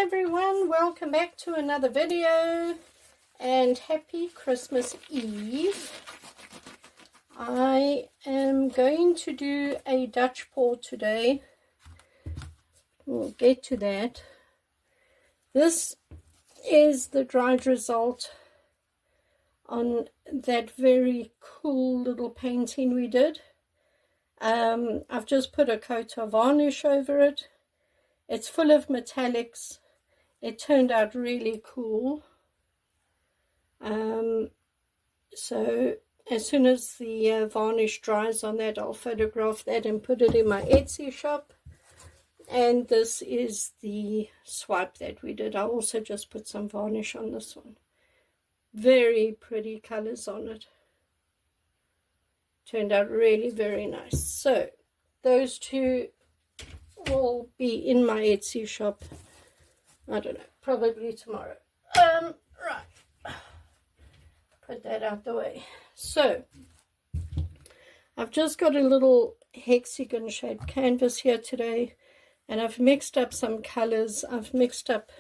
everyone, welcome back to another video and happy Christmas Eve. I am going to do a Dutch pour today. We'll get to that. This is the dried result on that very cool little painting we did. I've just put a coat of varnish over it. It's full of metallics. It turned out really cool. So as soon as the varnish dries on that, I'll photograph that and put it in my Etsy shop. And this is the swipe that we did. I also just put some varnish on this one. Very pretty colors on it. Turned out really very nice. So those two will be in my Etsy shop, I don't know, probably tomorrow. Right, put that out the way. So I've just got a little hexagon shaped canvas here today, and I've mixed up some colors. I've mixed up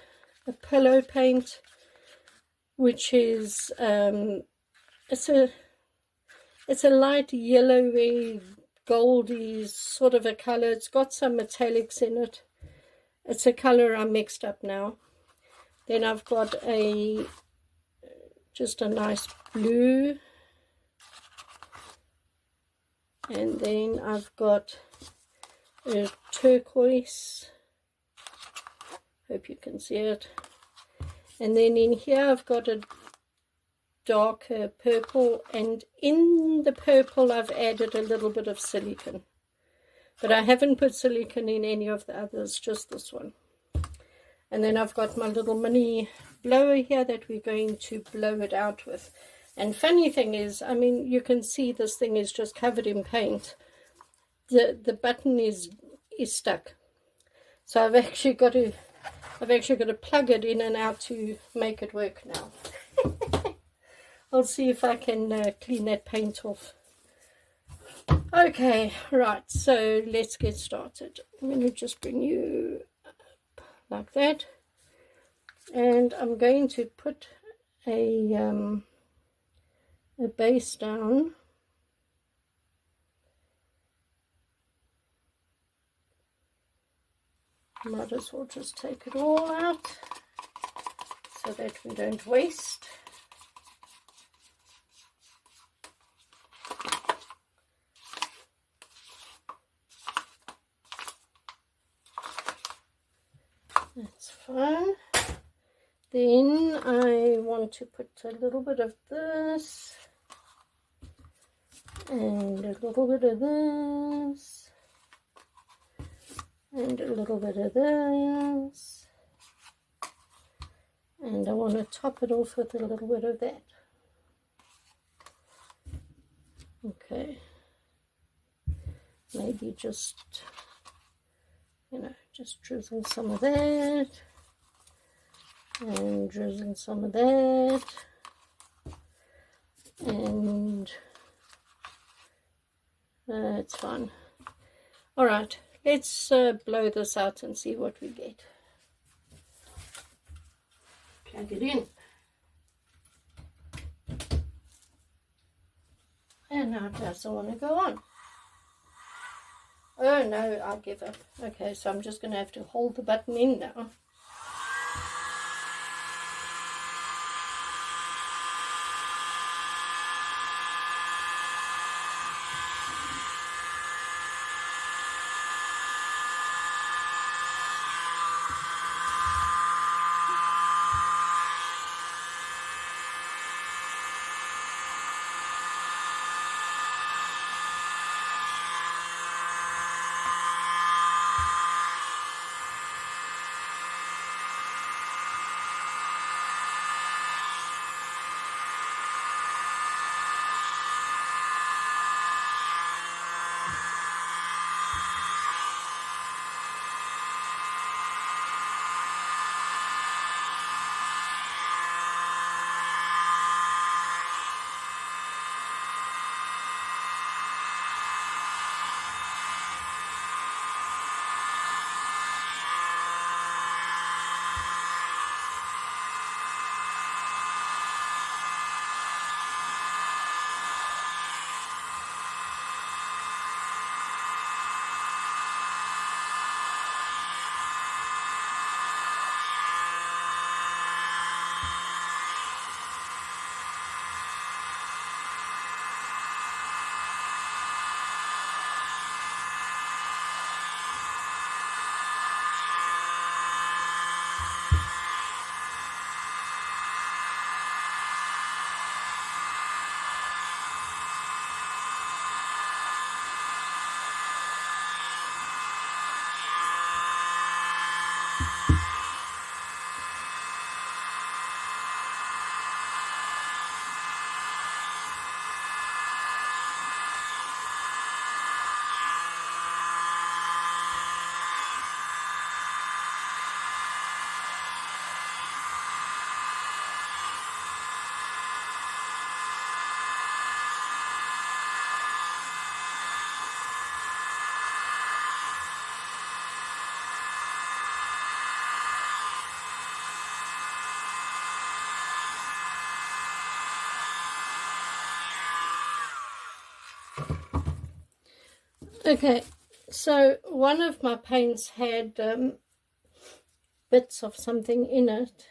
a pillow paint, which is it's a light yellowy goldy sort of a color. It's got some metallics in it. It's a color I mixed up now. Then I've got just a nice blue, and then I've got a turquoise. Hope you can see it. And then in here I've got a darker purple, and in the purple I've added a little bit of silicone, but I haven't put silicone in any of the others, just this one. And then I've got my little mini blower here that we're going to blow it out with. And funny thing is, I mean, you can see this thing is just covered in paint. The button is stuck, so I've actually got to plug it in and out to make it work now. I'll see if I can clean that paint off. Okay, right, so let's get started. I'm going to just bring you up like that. And I'm going to put a base down. Might as well just take it all out so that we don't waste. That's fine. Then I want to put a little bit of this and a little bit of this and a little bit of this, and I want to top it off with a little bit of that. Okay, maybe just, just drizzle some of that, and drizzle some of that, and it's fine. All right, let's blow this out and see what we get. Plug it in. And now it doesn't want to go on. Oh no, I give up. Okay, so I'm just going to have to hold the button in now. Okay, so one of my paints had bits of something in it.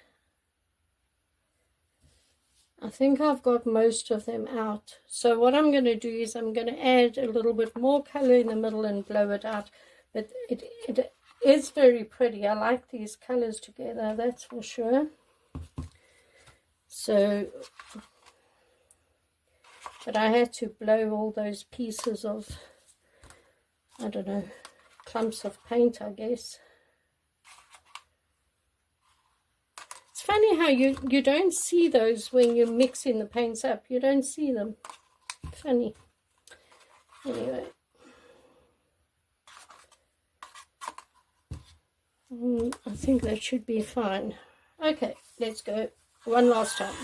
I think I've got most of them out. So what I'm going to do is I'm going to add a little bit more color in the middle and blow it out. But it is very pretty. I like these colors together, that's for sure. So, but I had to blow all those pieces of, I don't know, clumps of paint, I guess. It's funny how you don't see those when you're mixing the paints up. You don't see them. Funny. Anyway. I think that should be fine. Okay, let's go one last time.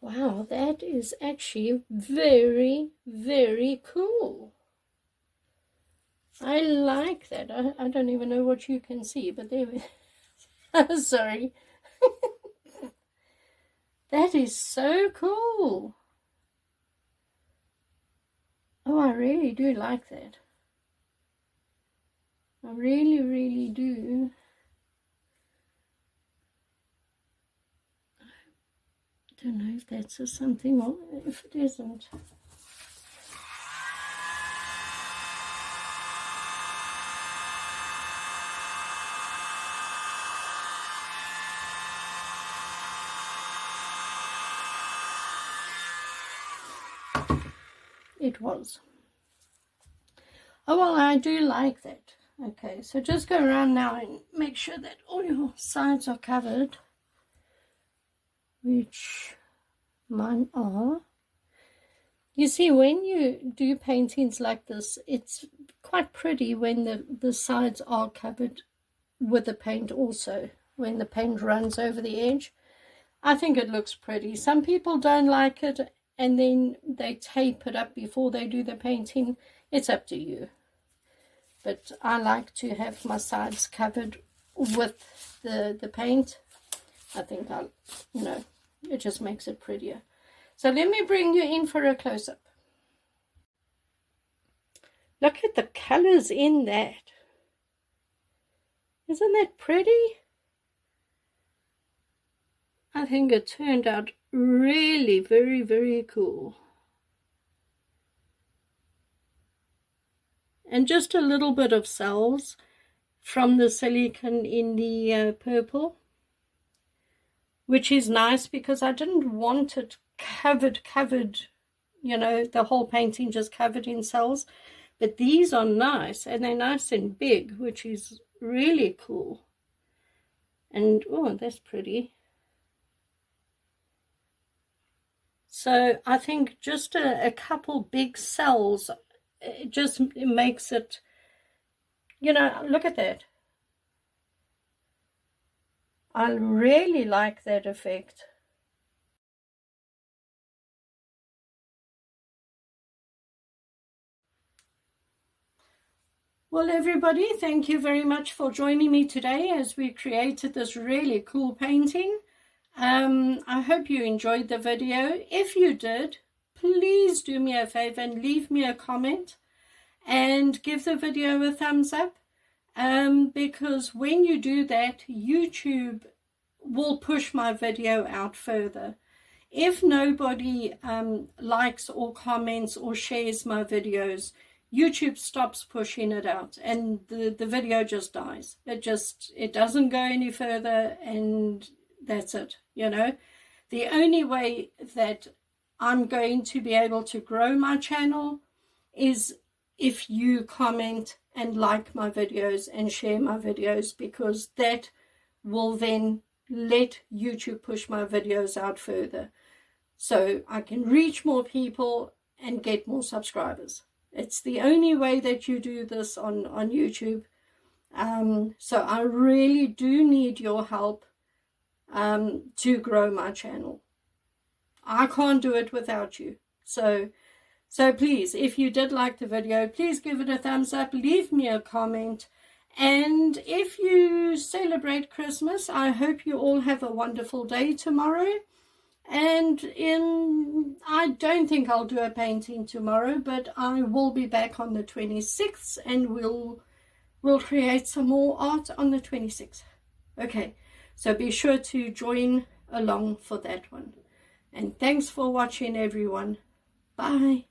Wow, that is actually very, very cool. I like that. I don't even know what you can see, but there we sorry. That is so cool. Oh, I really do like that. I really, really do. I don't know if that's something or if it isn't. It was. Oh, well, I do like that. Okay, so just go around now and make sure that all your sides are covered, which mine are. You see, when you do paintings like this, it's quite pretty when the sides are covered with the paint also, when the paint runs over the edge. I think it looks pretty. Some people don't like it and then they tape it up before they do the painting. It's up to you. But I like to have my sides covered with the paint. I think it just makes it prettier. So let me bring you in for a close-up. Look at the colors in that. Isn't that pretty? I think it turned out really very, very cool. And just a little bit of cells from the silicone in the purple, which is nice because I didn't want it covered, the whole painting just covered in cells. But these are nice, and they're nice and big, which is really cool. And, oh, that's pretty. So I think just a couple big cells, it makes it you know, look at that. I really like that effect. Well, everybody, thank you very much for joining me today as we created this really cool painting. I hope you enjoyed the video. If you did, please do me a favor and leave me a comment and give the video a thumbs up, because when you do that, YouTube will push my video out further. If nobody likes or comments or shares my videos, YouTube stops pushing it out and the video just dies. It doesn't go any further, and that's it. You know, the only way that I'm going to be able to grow my channel is if you comment and like my videos and share my videos, because that will then let YouTube push my videos out further, so I can reach more people and get more subscribers. It's the only way that you do this on YouTube. So I really do need your help to grow my channel. I can't do it without you. So please, if you did like the video, please give it a thumbs up, leave me a comment. And if you celebrate Christmas, I hope you all have a wonderful day tomorrow. And I don't think I'll do a painting tomorrow, but I will be back on the 26th, and we'll create some more art on the 26th. Okay, so be sure to join along for that one. And thanks for watching, everyone. Bye.